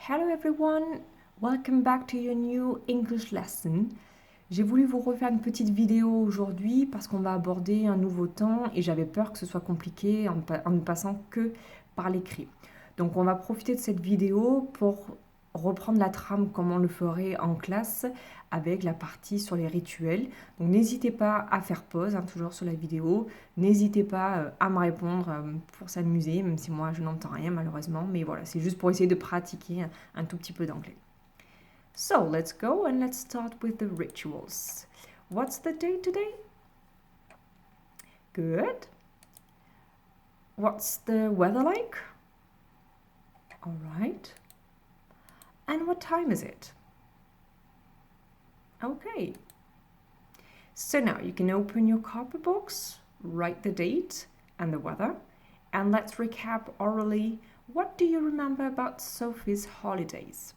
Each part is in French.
Hello everyone, welcome back to your new English lesson. J'ai voulu vous refaire une petite vidéo aujourd'hui parce qu'on va aborder un nouveau temps et j'avais peur que ce soit compliqué en ne passant que par l'écrit. Donc on va profiter de cette vidéo pour reprendre la trame comme on le ferait en classe avec la partie sur les rituels. Donc n'hésitez pas à faire pause, toujours sur la vidéo. N'hésitez pas à me répondre pour s'amuser, même si moi je n'entends rien malheureusement. Mais voilà, c'est juste pour essayer de pratiquer un tout petit peu d'anglais. So let's go and let's start with the rituals. What's the date today? Good. What's the weather like? All right. And what time is it? Okay. So now you can open your copybox, write the date and the weather, and let's recap orally. What do you remember about Sophie's holidays?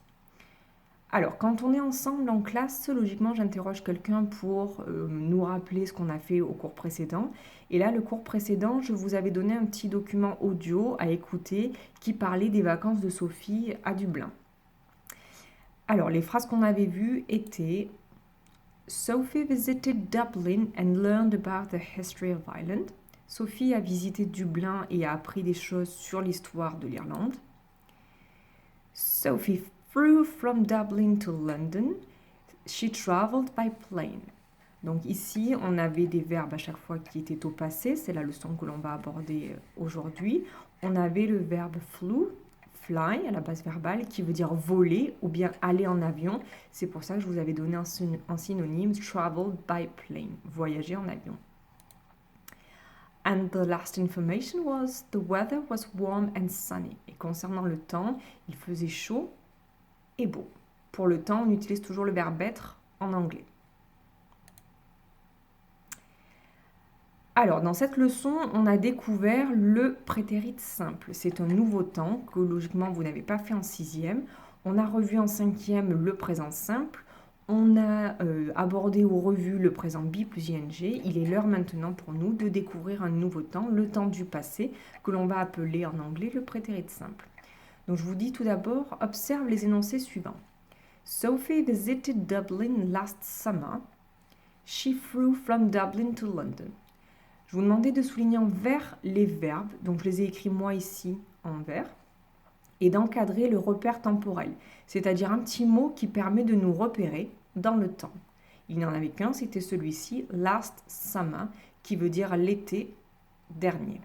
Alors, quand on est ensemble en classe, logiquement, j'interroge quelqu'un pour nous rappeler ce qu'on a fait au cours précédent. Et là, le cours précédent, je vous avais donné un petit document audio à écouter qui parlait des vacances de Sophie à Dublin. Alors, les phrases qu'on avait vues étaient Sophie visited Dublin and learned about the history of Ireland. Sophie a visité Dublin et a appris des choses sur l'histoire de l'Irlande. Sophie flew from Dublin to London. She traveled by plane. Donc ici, on avait des verbes à chaque fois qui étaient au passé. C'est la leçon que l'on va aborder aujourd'hui. On avait le verbe flew, fly à la base verbale, qui veut dire voler ou bien aller en avion. C'est pour ça que je vous avais donné un synonyme, traveled by plane, voyager en avion. And the last information was the weather was warm and sunny. Et concernant le temps, il faisait chaud et beau. Pour le temps, on utilise toujours le verbe être en anglais. Alors, dans cette leçon, on a découvert le prétérit simple. C'est un nouveau temps que logiquement vous n'avez pas fait en sixième. On a revu en cinquième le présent simple. On a abordé ou revu le présent be plus ing. Il est l'heure maintenant pour nous de découvrir un nouveau temps, le temps du passé, que l'on va appeler en anglais le prétérit simple. Donc je vous dis tout d'abord, observe les énoncés suivants. Sophie visited Dublin last summer. She flew from Dublin to London. Je vous demandais de souligner en vert les verbes, donc je les ai écrits moi ici en vert, et d'encadrer le repère temporel, c'est-à-dire un petit mot qui permet de nous repérer dans le temps. Il n'y en avait qu'un, c'était celui-ci, last summer, qui veut dire l'été dernier.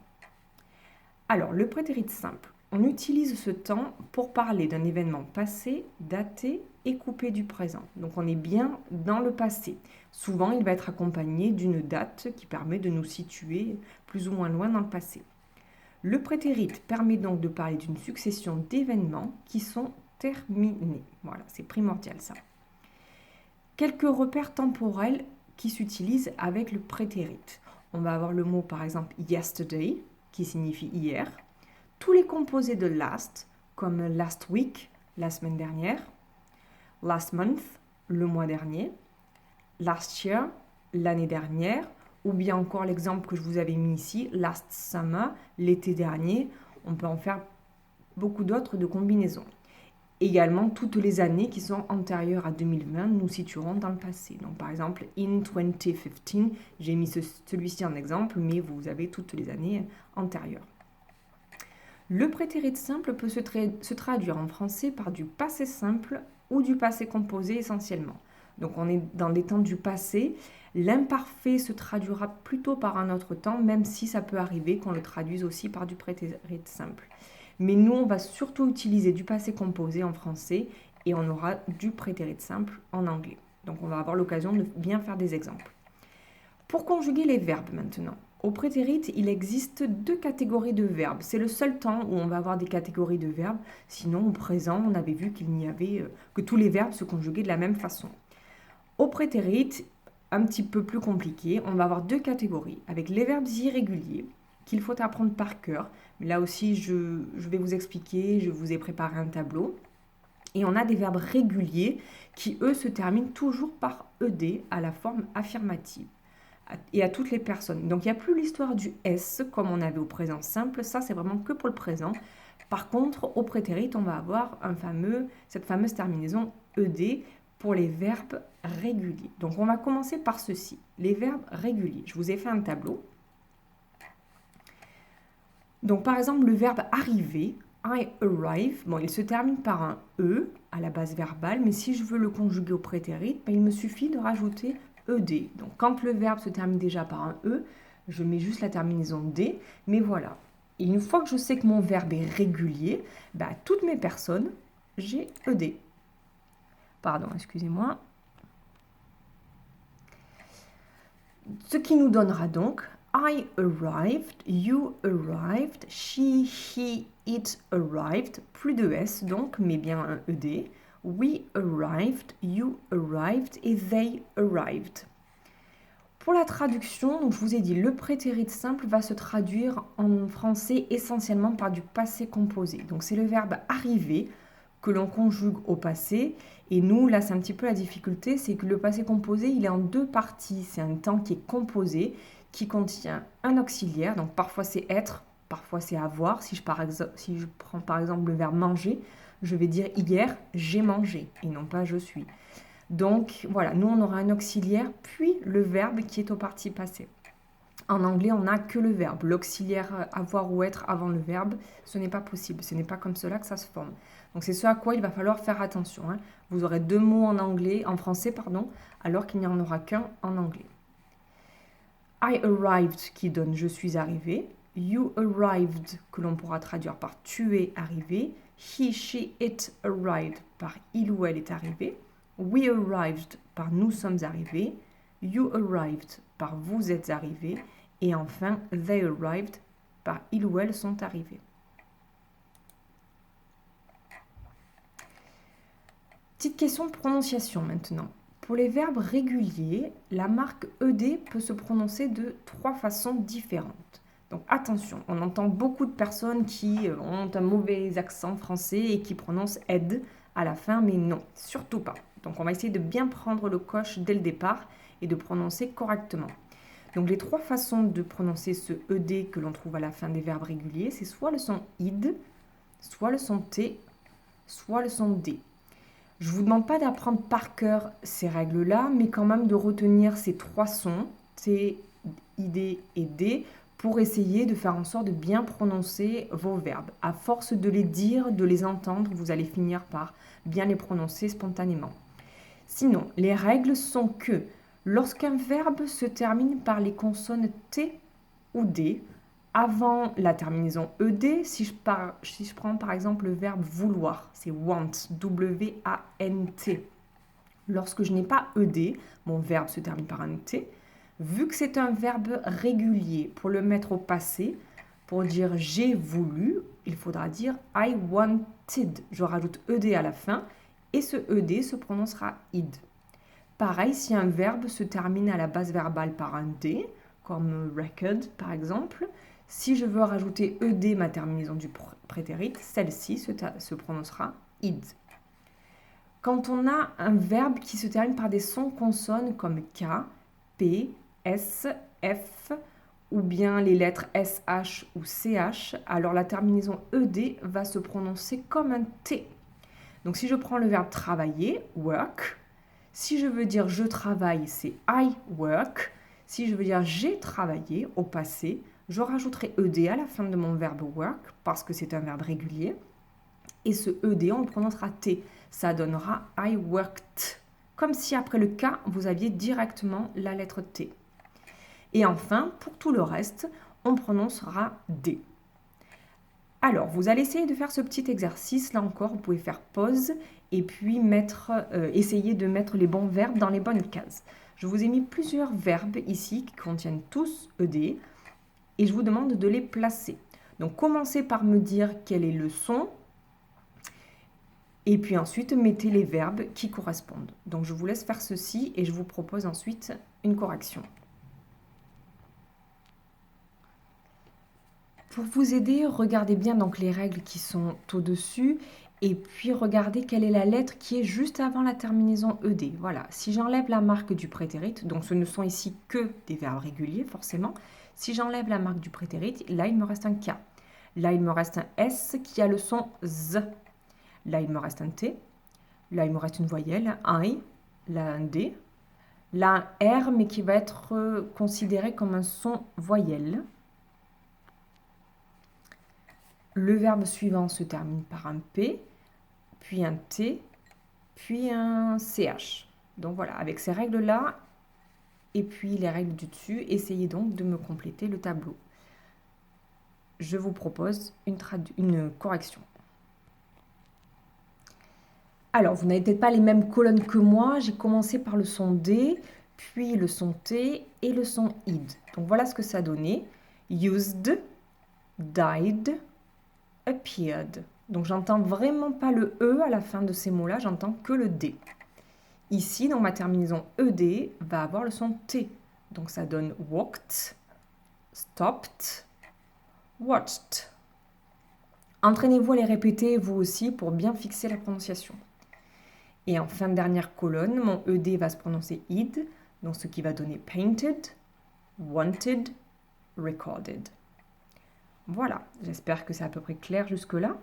Alors, le prétérit simple. On utilise ce temps pour parler d'un événement passé, daté et coupé du présent. Donc on est bien dans le passé. Souvent, il va être accompagné d'une date qui permet de nous situer plus ou moins loin dans le passé. Le prétérit permet donc de parler d'une succession d'événements qui sont terminés. Voilà, c'est primordial ça. Quelques repères temporels qui s'utilisent avec le prétérit. On va avoir le mot par exemple yesterday, qui signifie hier. Tous les composés de last, comme last week, la semaine dernière, last month, le mois dernier, last year, l'année dernière, ou bien encore l'exemple que je vous avais mis ici, last summer, l'été dernier. On peut en faire beaucoup d'autres de combinaisons. Également, toutes les années qui sont antérieures à 2020 nous situeront dans le passé. Donc par exemple, in 2015, j'ai mis celui-ci en exemple, mais vous avez toutes les années antérieures. Le prétérit simple peut se traduire en français par du passé simple ou du passé composé essentiellement. Donc on est dans les temps du passé. L'imparfait se traduira plutôt par un autre temps, même si ça peut arriver qu'on le traduise aussi par du prétérit simple. Mais nous, on va surtout utiliser du passé composé en français et on aura du prétérit simple en anglais. Donc on va avoir l'occasion de bien faire des exemples. Pour conjuguer les verbes maintenant. Au prétérit, il existe deux catégories de verbes. C'est le seul temps où on va avoir des catégories de verbes. Sinon, au présent, on avait vu qu'il n'y avait que tous les verbes se conjuguaient de la même façon. Au prétérit, un petit peu plus compliqué, on va avoir deux catégories. Avec les verbes irréguliers, qu'il faut apprendre par cœur. Mais là aussi, je vais vous expliquer, je vous ai préparé un tableau. Et on a des verbes réguliers qui, eux, se terminent toujours par ed à la forme affirmative. Et à toutes les personnes. Donc il n'y a plus l'histoire du S comme on avait au présent simple, ça c'est vraiment que pour le présent. Par contre, au prétérit, on va avoir cette fameuse terminaison ed pour les verbes réguliers. Donc, on va commencer par ceci, les verbes réguliers. Je vous ai fait un tableau. Donc, par exemple, le verbe arriver, I arrive, bon, il se termine par un E à la base verbale, mais si je veux le conjuguer au prétérit, il me suffit de rajouter ed. Donc, quand le verbe se termine déjà par un E, je mets juste la terminaison D, mais voilà. Et une fois que je sais que mon verbe est régulier, toutes mes personnes, j'ai ed. Pardon, excusez-moi. Ce qui nous donnera donc I arrived, you arrived, she, he, it arrived, plus de S donc, mais bien un ed. We arrived, you arrived et they arrived. Pour la traduction, donc je vous ai dit, le prétérit simple va se traduire en français essentiellement par du passé composé. Donc c'est le verbe arriver que l'on conjugue au passé. Et nous, là, c'est un petit peu la difficulté, c'est que le passé composé, il est en deux parties. C'est un temps qui est composé, qui contient un auxiliaire. Donc parfois c'est être, parfois c'est avoir. Si je prends par exemple le verbe manger, je vais dire hier, j'ai mangé, et non pas je suis. Donc voilà, nous on aura un auxiliaire, puis le verbe qui est au parti passé. En anglais, on n'a que le verbe. L'auxiliaire avoir ou être avant le verbe, ce n'est pas possible. Ce n'est pas comme cela que ça se forme. Donc c'est ce à quoi il va falloir faire attention. Vous aurez deux mots en français, alors qu'il n'y en aura qu'un en anglais. I arrived qui donne je suis arrivé. You arrived que l'on pourra traduire par tu es arrivé. He, she, it arrived par il ou elle est arrivé. We arrived par nous sommes arrivés. You arrived par vous êtes arrivés. Et enfin, they arrived par ils ou elles sont arrivés. Petite question de prononciation maintenant. Pour les verbes réguliers, la marque ed peut se prononcer de trois façons différentes. Donc attention, on entend beaucoup de personnes qui ont un mauvais accent français et qui prononcent ed à la fin, mais non, surtout pas. Donc on va essayer de bien prendre le coche dès le départ et de prononcer correctement. Donc les trois façons de prononcer ce ed que l'on trouve à la fin des verbes réguliers, c'est soit le son id, soit le son t, soit le son d. Je ne vous demande pas d'apprendre par cœur ces règles-là, mais quand même de retenir ces trois sons, t, id et d, pour essayer de faire en sorte de bien prononcer vos verbes. À force de les dire, de les entendre, vous allez finir par bien les prononcer spontanément. Sinon, les règles sont que lorsqu'un verbe se termine par les consonnes T ou D, avant la terminaison ED, si je prends par exemple le verbe vouloir, c'est want, W-A-N-T. Lorsque je n'ai pas ED, mon verbe se termine par un T. Vu que c'est un verbe régulier, pour le mettre au passé, pour dire j'ai voulu, il faudra dire I wanted. Je rajoute ED à la fin et ce ED se prononcera id. Pareil, si un verbe se termine à la base verbale par un D, comme record par exemple, si je veux rajouter ed, ma terminaison du prétérit, celle-ci se prononcera id. Quand on a un verbe qui se termine par des sons consonnes comme K, P, S, F, ou bien les lettres SH ou CH, alors la terminaison ED va se prononcer comme un T. Donc si je prends le verbe travailler, work, si je veux dire je travaille, c'est I work. Si je veux dire j'ai travaillé au passé, je rajouterai ED à la fin de mon verbe work parce que c'est un verbe régulier. Et ce ED, on le prononcera T. Ça donnera I worked. Comme si après le K, vous aviez directement la lettre T. Et enfin, pour tout le reste, on prononcera D. Alors, vous allez essayer de faire ce petit exercice. Là encore, vous pouvez faire pause et puis essayer de mettre les bons verbes dans les bonnes cases. Je vous ai mis plusieurs verbes ici qui contiennent tous ED et je vous demande de les placer. Donc, commencez par me dire quel est le son et puis ensuite, mettez les verbes qui correspondent. Donc, je vous laisse faire ceci et je vous propose ensuite une correction. Pour vous aider, regardez bien donc les règles qui sont au-dessus et puis regardez quelle est la lettre qui est juste avant la terminaison ED. Voilà, si j'enlève la marque du prétérit, donc ce ne sont ici que des verbes réguliers forcément, si j'enlève la marque du prétérit, là il me reste un K. Là, il me reste un S qui a le son Z. Là, il me reste un T. Là, il me reste une voyelle, un I. Là, un D. Là, un R, mais qui va être considéré comme un son voyelle. Le verbe suivant se termine par un P, puis un T, puis un CH. Donc voilà, avec ces règles-là, et puis les règles du dessus, essayez donc de me compléter le tableau. Je vous propose une correction. Alors, vous n'avez peut-être pas les mêmes colonnes que moi. J'ai commencé par le son D, puis le son T et le son id. Donc voilà ce que ça donnait. Used, died, appeared. Donc j'entends vraiment pas le E à la fin de ces mots-là, j'entends que le D. Ici, dans ma terminaison ED, va avoir le son T. Donc ça donne walked, stopped, watched. Entraînez-vous à les répéter vous aussi pour bien fixer la prononciation. Et en fin de dernière colonne, mon ED va se prononcer id, donc ce qui va donner painted, wanted, recorded. Voilà, j'espère que c'est à peu près clair jusque-là.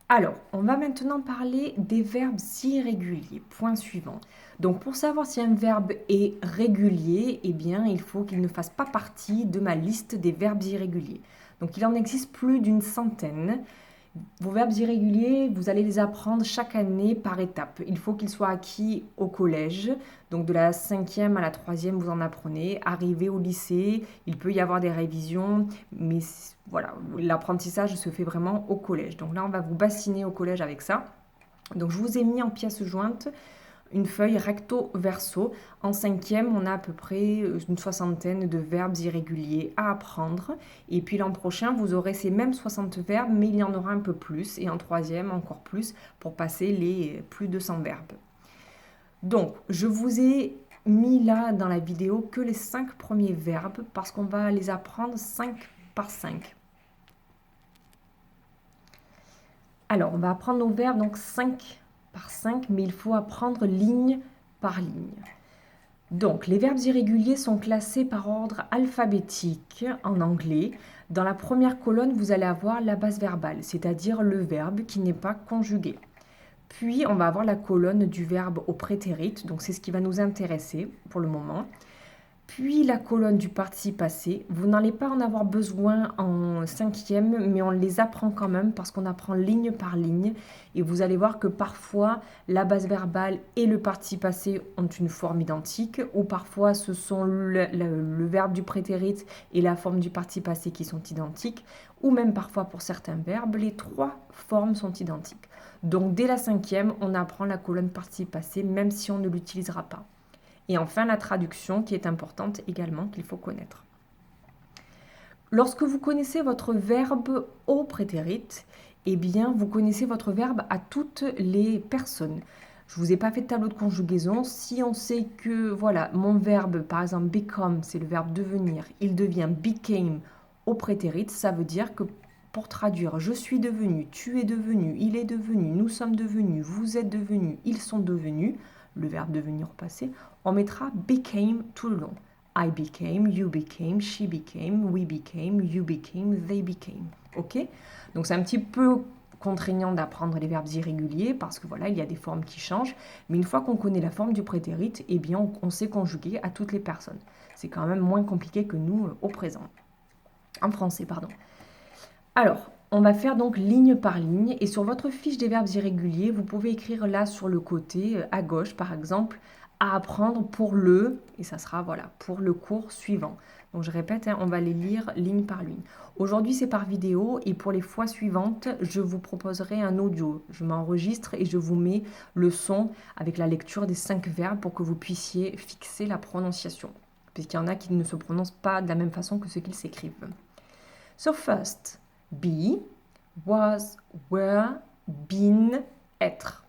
Alors, on va maintenant parler des verbes irréguliers. Point suivant. Donc, pour savoir si un verbe est régulier, eh bien, il faut qu'il ne fasse pas partie de ma liste des verbes irréguliers. Donc, il en existe plus d'une centaine. Vos verbes irréguliers, vous allez les apprendre chaque année par étapes. Il faut qu'ils soient acquis au collège. Donc de la 5e à la 3e, vous en apprenez. Arrivé au lycée, il peut y avoir des révisions. Mais voilà, l'apprentissage se fait vraiment au collège. Donc là, on va vous bassiner au collège avec ça. Donc je vous ai mis en pièces jointes une feuille recto verso. En 5e, on a à peu près une soixantaine de verbes irréguliers à apprendre. Et puis l'an prochain, vous aurez ces mêmes 60 verbes, mais il y en aura un peu plus. Et en 3e, encore plus, pour passer les plus de 100 verbes. Donc, je vous ai mis là dans la vidéo que les 5 premiers verbes, parce qu'on va les apprendre 5 par 5. Alors, on va apprendre nos verbes, donc 5 par 5, mais il faut apprendre ligne par ligne. Donc, les verbes irréguliers sont classés par ordre alphabétique en anglais. Dans la première colonne, vous allez avoir la base verbale, c'est-à-dire le verbe qui n'est pas conjugué. Puis, on va avoir la colonne du verbe au prétérit, donc c'est ce qui va nous intéresser pour le moment. Puis la colonne du participe passé. Vous n'allez pas en avoir besoin en 5e, mais on les apprend quand même parce qu'on apprend ligne par ligne. Et vous allez voir que parfois, la base verbale et le participe passé ont une forme identique, ou parfois ce sont le verbe du prétérit et la forme du participe passé qui sont identiques, ou même parfois pour certains verbes, les 3 formes sont identiques. Donc dès la 5e, on apprend la colonne participe passé, même si on ne l'utilisera pas. Et enfin, la traduction qui est importante également, qu'il faut connaître. Lorsque vous connaissez votre verbe au prétérit, eh bien, vous connaissez votre verbe à toutes les personnes. Je ne vous ai pas fait de tableau de conjugaison. Si on sait que, voilà, mon verbe, par exemple, become, c'est le verbe devenir, il devient became au prétérit, ça veut dire que pour traduire, je suis devenu, tu es devenu, il est devenu, nous sommes devenus, vous êtes devenus, ils sont devenus, le verbe devenir au passé, on mettra became tout le long. I became, you became, she became, we became, you became, they became. Ok? Donc c'est un petit peu contraignant d'apprendre les verbes irréguliers parce que voilà, il y a des formes qui changent. Mais une fois qu'on connaît la forme du prétérit, eh bien on sait conjuguer à toutes les personnes. C'est quand même moins compliqué que nous au présent. En français, pardon. Alors, on va faire donc ligne par ligne et sur votre fiche des verbes irréguliers, vous pouvez écrire là sur le côté, à gauche par exemple, à apprendre pour le, et ça sera voilà, pour le cours suivant. Donc je répète, on va les lire ligne par ligne. Aujourd'hui c'est par vidéo et pour les fois suivantes, je vous proposerai un audio. Je m'enregistre et je vous mets le son avec la lecture des 5 verbes pour que vous puissiez fixer la prononciation. Puisqu'il y en a qui ne se prononcent pas de la même façon que ce qu'ils s'écrivent. So first, be, was, were, been, être.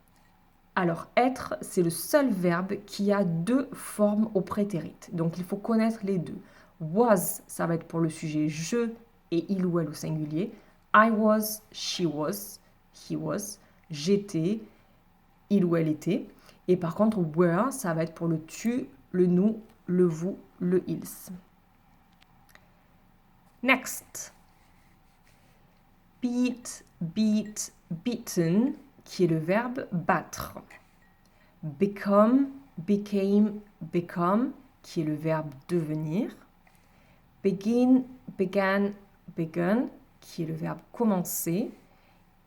Alors, être, c'est le seul verbe qui a 2 formes au prétérit. Donc, il faut connaître les 2. Was, ça va être pour le sujet je et il ou elle au singulier. I was, she was, he was. J'étais, il ou elle était. Et par contre, were, ça va être pour le tu, le nous, le vous, le ils. Next. Beat, beat, beaten, qui est le verbe battre. Become, became, become, qui est le verbe devenir. Begin, began, begun, qui est le verbe commencer.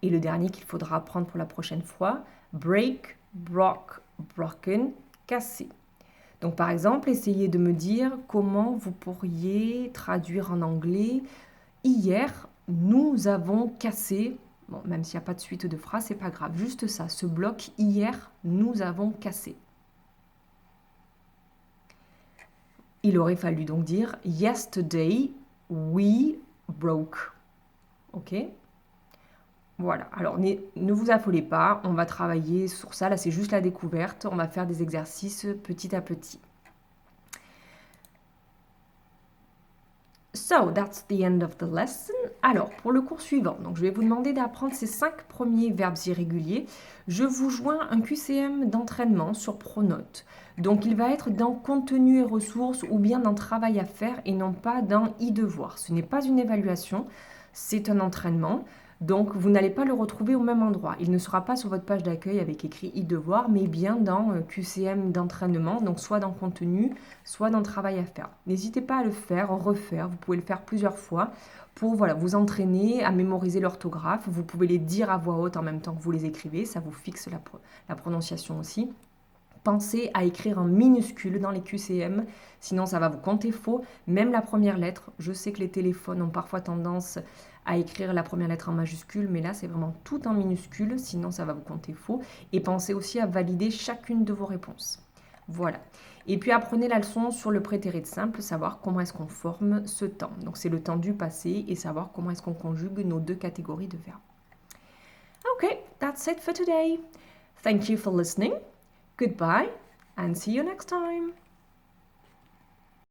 Et le dernier qu'il faudra apprendre pour la prochaine fois, break, broke, broken, casser. Donc par exemple, essayez de me dire comment vous pourriez traduire en anglais « Hier, nous avons cassé ». Bon, même s'il n'y a pas de suite de phrases, c'est pas grave. Juste ça, ce bloc « Hier, nous avons cassé ». Il aurait fallu donc dire « Yesterday, we broke ». Ok ? Voilà, alors ne vous affolez pas, on va travailler sur ça, là c'est juste la découverte, on va faire des exercices petit à petit. So, that's the end of the lesson. Alors, pour le cours suivant, donc je vais vous demander d'apprendre ces 5 premiers verbes irréguliers. Je vous joins un QCM d'entraînement sur Pronote. Donc, il va être dans contenu et ressources ou bien dans travail à faire et non pas dans e-devoir. Ce n'est pas une évaluation, c'est un entraînement. Donc, vous n'allez pas le retrouver au même endroit. Il ne sera pas sur votre page d'accueil avec écrit e-devoir, mais bien dans QCM d'entraînement, donc soit dans contenu, soit dans travail à faire. N'hésitez pas à le faire, refaire. Vous pouvez le faire plusieurs fois pour vous entraîner à mémoriser l'orthographe. Vous pouvez les dire à voix haute en même temps que vous les écrivez. Ça vous fixe la prononciation aussi. Pensez à écrire en minuscules dans les QCM, sinon ça va vous compter faux. Même la première lettre, je sais que les téléphones ont parfois tendance à écrire la première lettre en majuscule, mais là c'est vraiment tout en minuscule, sinon ça va vous compter faux. Et pensez aussi à valider chacune de vos réponses. Voilà. Et puis apprenez la leçon sur le prétérit simple, savoir comment est-ce qu'on forme ce temps. Donc c'est le temps du passé et savoir comment est-ce qu'on conjugue nos 2 catégories de verbes. Okay, that's it for today. Thank you for listening. Goodbye and see you next time.